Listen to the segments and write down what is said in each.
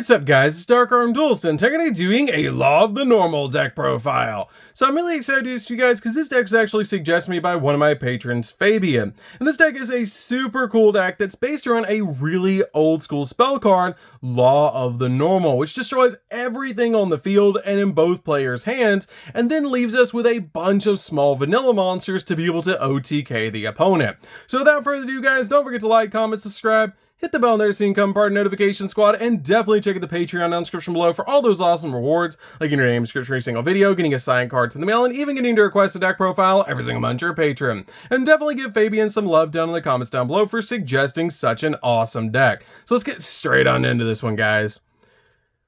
What's up guys, it's DarkArmedDuelist and today doing a Law of the Normal deck profile. So I'm really excited to do this for you guys because this deck was actually suggested to me by one of my patrons, Fabian. And this deck is a super cool deck that's based around a really old school spell card, Law of the Normal, which destroys everything on the field and in both players' hands, and then leaves us with a bunch of small vanilla monsters to be able to OTK the opponent. So without further ado guys, don't forget to like, comment, subscribe, hit the bell there so you can become part of the notification squad, and definitely check out the Patreon down in the description below for all those awesome rewards, like in your name description every single video, getting assigned cards in the mail, and even getting to request a deck profile every single month you're a patron. And definitely give Fabian some love down in the comments down below for suggesting such an awesome deck. So let's get straight on into this one, guys.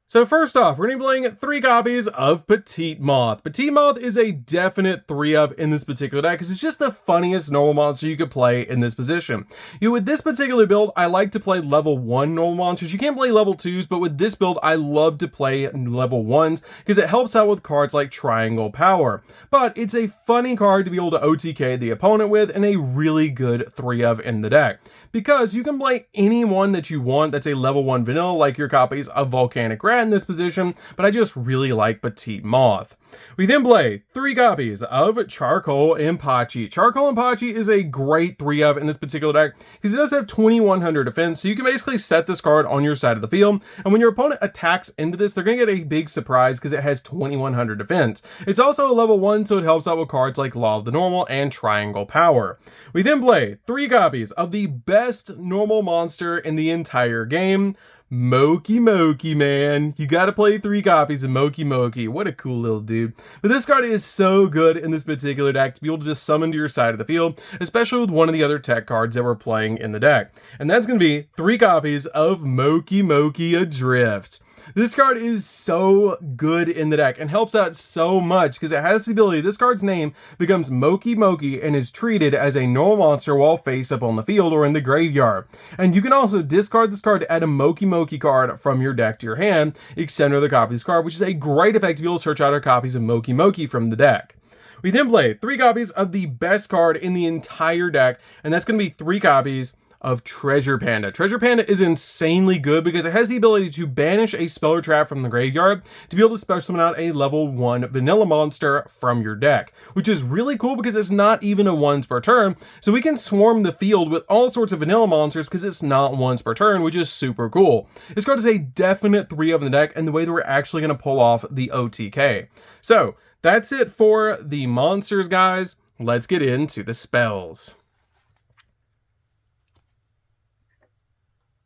So first off, we're going to be playing 3 copies of Petite Moth. Petite Moth is a definite 3-of in this particular deck because it's just the funniest normal monster you could play in this position. With this particular build, I like to play level 1 normal monsters. You can't play level 2s, but with this build, I love to play level 1s because it helps out with cards like Triangle Power. But it's a funny card to be able to OTK the opponent with and a really good 3-of in the deck. Because you can play any one that you want that's a level 1 vanilla, like your copies of Volcanic Rat in this position, but I just really like Petite Moth. We then play 3 copies of Charcoal Impachi. Charcoal Impachi is a great 3-of in this particular deck because it does have 2100 defense, so you can basically set this card on your side of the field, and when your opponent attacks into this, they're going to get a big surprise because it has 2100 defense. It's also a level 1, so it helps out with cards like Law of the Normal and Triangle Power. We then play 3 copies of the best normal monster in the entire game, Moki Moki, man. You gotta play 3 copies of Moki Moki. What a cool little dude. But this card is so good in this particular deck to be able to just summon to your side of the field, especially with one of the other tech cards that we're playing in the deck. And that's gonna be 3 copies of Moki Moki Adrift. This card is so good in the deck and helps out so much because it has the ability, this card's name becomes Moki Moki and is treated as a normal monster while face up on the field or in the graveyard. And you can also discard this card to add a Moki Moki card from your deck to your hand, extend another copy of this card, which is a great effect to be able to search out our copies of Moki Moki from the deck. We then play 3 copies of the best card in the entire deck, and that's going to be 3 copies of Treasure Panda. Treasure Panda is insanely good because it has the ability to banish a spell or trap from the graveyard to be able to special summon out a level 1 vanilla monster from your deck, which is really cool because it's not even a once per turn, so we can swarm the field with all sorts of vanilla monsters because it's not once per turn, which is super cool. This card is a definite 3-of in the deck and the way that we're actually going to pull off the OTK. So that's it for the monsters, guys. Let's get into the spells.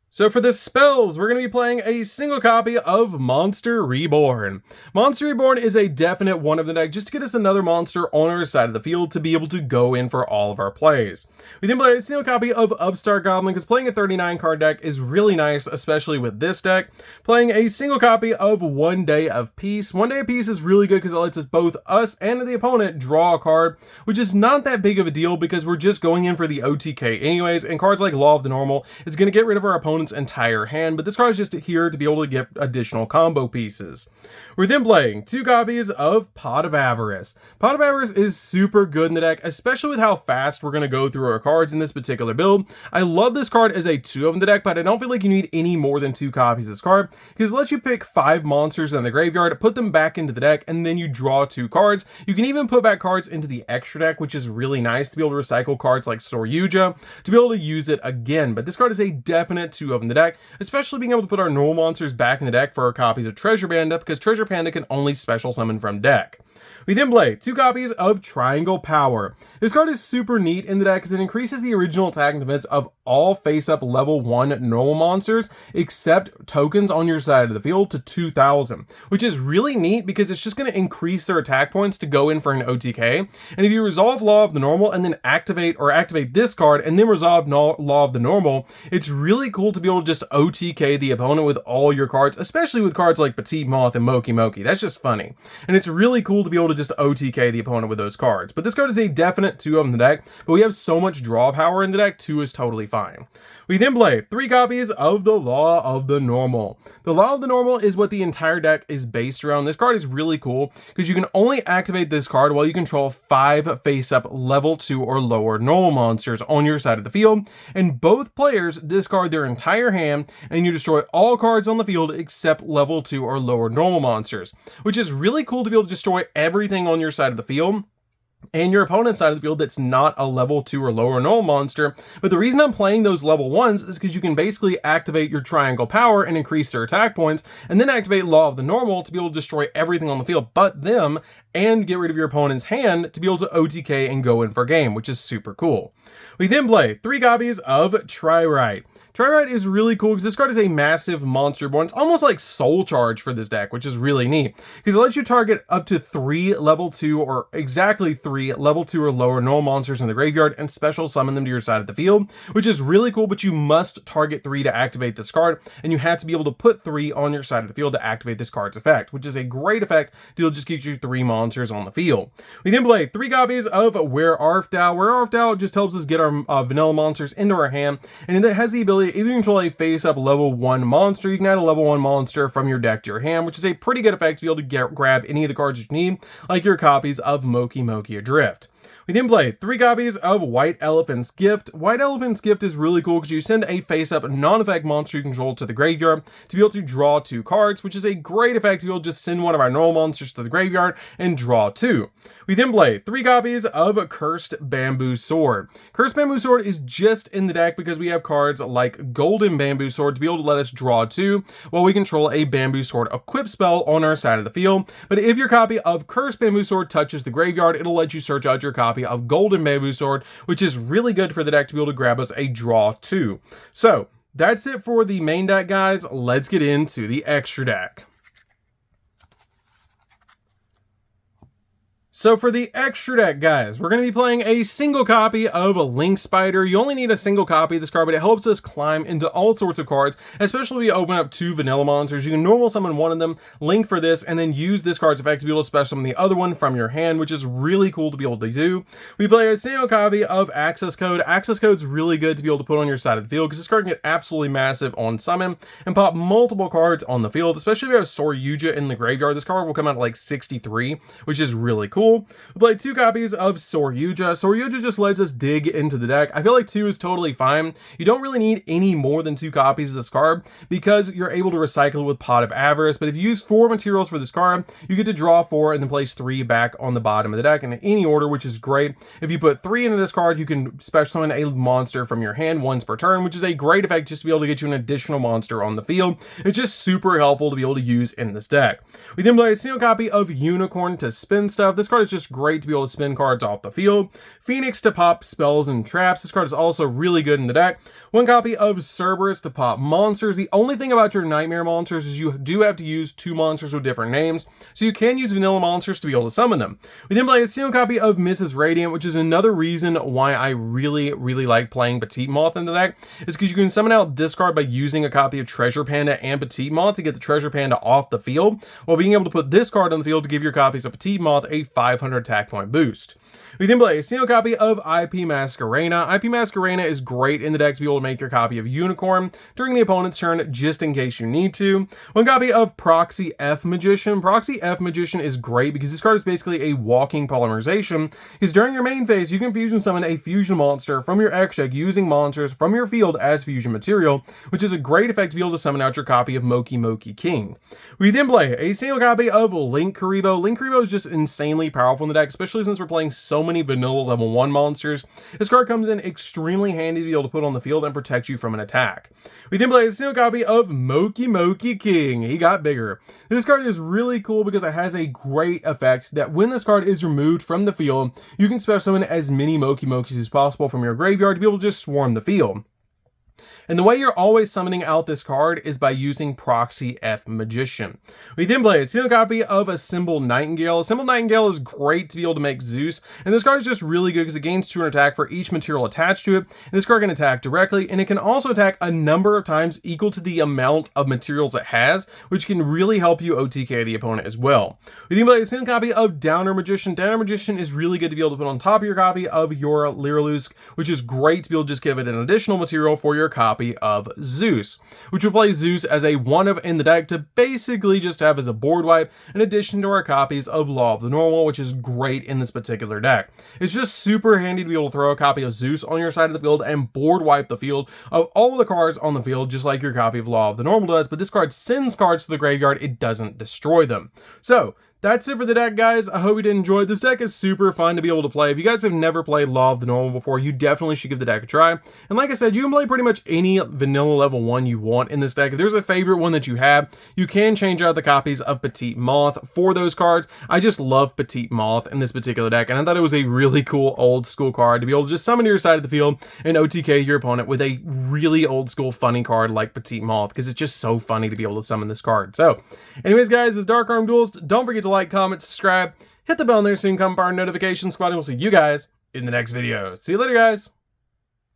So for the spells, we're going to be playing a single copy of Monster Reborn. Monster Reborn is a definite 1 of the deck just to get us another monster on our side of the field to be able to go in for all of our plays. We then play a single copy of Upstart Goblin because playing a 39 card deck is really nice, especially with this deck. Playing a single copy of One Day of Peace. One Day of Peace is really good because it lets us both us and the opponent draw a card, which is not that big of a deal because we're just going in for the OTK anyways, and cards like Law of the Normal is going to get rid of our opponent's entire hand, but this card is just here to be able to get additional combo pieces. We're then playing 2 copies of Pot of Avarice. Pot of Avarice is super good in the deck, especially with how fast we're going to go through our cards in this particular build. I love this card as a 2 of in the deck, but I don't feel like you need any more than 2 copies of this card because it lets you pick 5 monsters in the graveyard, put them back into the deck, and then you draw 2 cards. You can even put back cards into the extra deck, which is really nice to be able to recycle cards like Store Yugioh to be able to use it again. But this card is a definite 2 of in the deck, especially being able to put our normal monsters back in the deck for our copies of Treasure Panda because Treasure Panda can only special summon from deck. We then play 2 copies of Triangle Power. This card is super neat in the deck because it increases the original attack and defense of all face-up level 1 normal monsters except tokens on your side of the field to 2000, which is really neat because it's just going to increase their attack points to go in for an OTK. And if you resolve Law of the Normal and then activate this card and then resolve Law of the Normal, it's really cool to be able to just OTK the opponent with all your cards, especially with cards like Petite Moth and Moki Moki. That's just funny. And it's really cool to be able to just OTK the opponent with those cards. But this card is a definite 2 in the deck, but we have so much draw power in the deck, 2 is totally fine. We then play 3 copies of the Law of the Normal. The Law of the Normal is what the entire deck is based around. This card is really cool because you can only activate this card while you control 5 face-up level 2 or lower normal monsters on your side of the field, and both players discard their entire hand, and you destroy all cards on the field except level 2 or lower normal monsters, which is really cool to be able to destroy everything on your side of the field and your opponent's side of the field that's not a level 2 or lower normal monster. But the reason I'm playing those level 1s is because you can basically activate your triangle power and increase their attack points, and then activate Law of the Normal to be able to destroy everything on the field but them, and get rid of your opponent's hand to be able to OTK and go in for game, which is super cool. We then play 3 copies of Triumvirate. Triumvirate is really cool because this card is a massive monster born. It's almost like Soul Charge for this deck, which is really neat because it lets you target up to 3 level 2 or exactly 3 level 2 or lower normal monsters in the graveyard and special summon them to your side of the field, which is really cool, but you must target 3 to activate this card, and you have to be able to put 3 on your side of the field to activate this card's effect, which is a great effect to just give you 3 monsters on the field. We then play 3 copies of Where Art Thou. Where Art Thou just helps us get our vanilla monsters into our hand, and it has the ability, if you control a face-up level 1 monster, you can add a level 1 monster from your deck to your hand, which is a pretty good effect to be able to grab any of the cards you need, like your copies of Moki Moki Adrift. We then play 3 copies of White Elephant's Gift. White Elephant's Gift is really cool because you send a face-up non-effect monster you control to the graveyard to be able to draw 2 cards, which is a great effect to be able to just send one of our normal monsters to the graveyard and draw 2. We then play 3 copies of Cursed Bamboo Sword. Cursed Bamboo Sword is just in the deck because we have cards like Golden Bamboo Sword to be able to let us draw 2 while we control a Bamboo Sword equip spell on our side of the field. But if your copy of Cursed Bamboo Sword touches the graveyard, it'll let you search out your copy of Golden Bamboo Sword, which is really good for the deck to be able to grab us a draw 2. So that's it for the main deck, guys. Let's get into the extra deck. So for the extra deck, guys, we're going to be playing a single copy of a Link Spider. You only need a single copy of this card, but it helps us climb into all sorts of cards, especially when you open up 2 vanilla monsters. You can normal summon one of them, link for this, and then use this card's effect to be able to special summon the other one from your hand, which is really cool to be able to do. We play a single copy of Access Code. Access Code's really good to be able to put on your side of the field because this card can get absolutely massive on summon and pop multiple cards on the field, especially if you have Yugioh in the graveyard. This card will come out at like 63, which is really cool. We play 2 copies of Yugioh. Yugioh just lets us dig into the deck. I feel like 2 is totally fine. You don't really need any more than 2 copies of this card because you're able to recycle with Pot of Avarice. But if you use 4 materials for this card, you get to draw 4 and then place 3 back on the bottom of the deck in any order, which is great. If you put 3 into this card, you can special summon a monster from your hand once per turn, which is a great effect just to be able to get you an additional monster on the field. It's just super helpful to be able to use in this deck. We then play a single copy of Unicorn to spin stuff. This card is just great to be able to spin cards off the field. Phoenix to pop spells and traps. This card is also really good in the deck. 1 copy of Cerberus to pop monsters. The only thing about your nightmare monsters is you do have to use 2 monsters with different names, so you can use vanilla monsters to be able to summon them. We then play a single copy of Mrs. Radiant, which is another reason why I really like playing Petite Moth in the deck, is because you can summon out this card by using a copy of Treasure Panda and Petite Moth to get the Treasure Panda off the field, while being able to put this card on the field to give your copies of Petite Moth a 500 attack point boost. We then play a single copy of IP Masquerena. IP Masquerena is great in the deck to be able to make your copy of Unicorn during the opponent's turn, just in case you need to. 1 copy of Proxy F Magician. Proxy F Magician is great because this card is basically a walking polymerization, because during your main phase, you can fusion summon a fusion monster from your X deck using monsters from your field as fusion material, which is a great effect to be able to summon out your copy of Moki Moki King. We then play a single copy of Link Karibo. Link Karibo is just insanely powerful in the deck, especially since we're playing so many vanilla level 1 monsters. This card comes in extremely handy to be able to put on the field and protect you from an attack. We then play a single copy of Moki Moki King. He got bigger. This card is really cool because it has a great effect that when this card is removed from the field, you can special summon as many Moki Mokis as possible from your graveyard to be able to just swarm the field. And the way you're always summoning out this card is by using Proxy F Magician. We then play a single copy of Assemble Nightingale. Assemble Nightingale is great to be able to make Zeus, and this card is just really good because it gains 200 attack for each material attached to it. And this card can attack directly, and it can also attack a number of times equal to the amount of materials it has, which can really help you OTK the opponent as well. We then play a single copy of Downer Magician. Downer Magician is really good to be able to put on top of your copy of your Lyrilusk, which is great to be able to just give it an additional material for your copy of Zeus, which will play Zeus as a one of in the deck to basically just have as a board wipe in addition to our copies of Law of the Normal, which is great in this particular deck. It's just super handy to be able to throw a copy of Zeus on your side of the field and board wipe the field of all of the cards on the field, just like your copy of Law of the Normal does, but this card sends cards to the graveyard, it doesn't destroy them. So that's it for the deck, guys. I hope you did enjoy. This deck is super fun to be able to play. If you guys have never played Law of the Normal before, you definitely should give the deck a try. And like I said, you can play pretty much any vanilla level 1 you want in this deck. If there's a favorite one that you have, you can change out the copies of Petite Moth for those cards. I just love Petite Moth in this particular deck, and I thought it was a really cool old school card to be able to just summon to your side of the field and OTK your opponent with a really old school funny card like Petite Moth, because it's just so funny to be able to summon this card. So anyways, guys, this is DarkArmedDuelist. Don't forget to like, comment, subscribe, hit the bell, and there soon come our notification squad, and we'll see you guys in the next video. See you later, guys.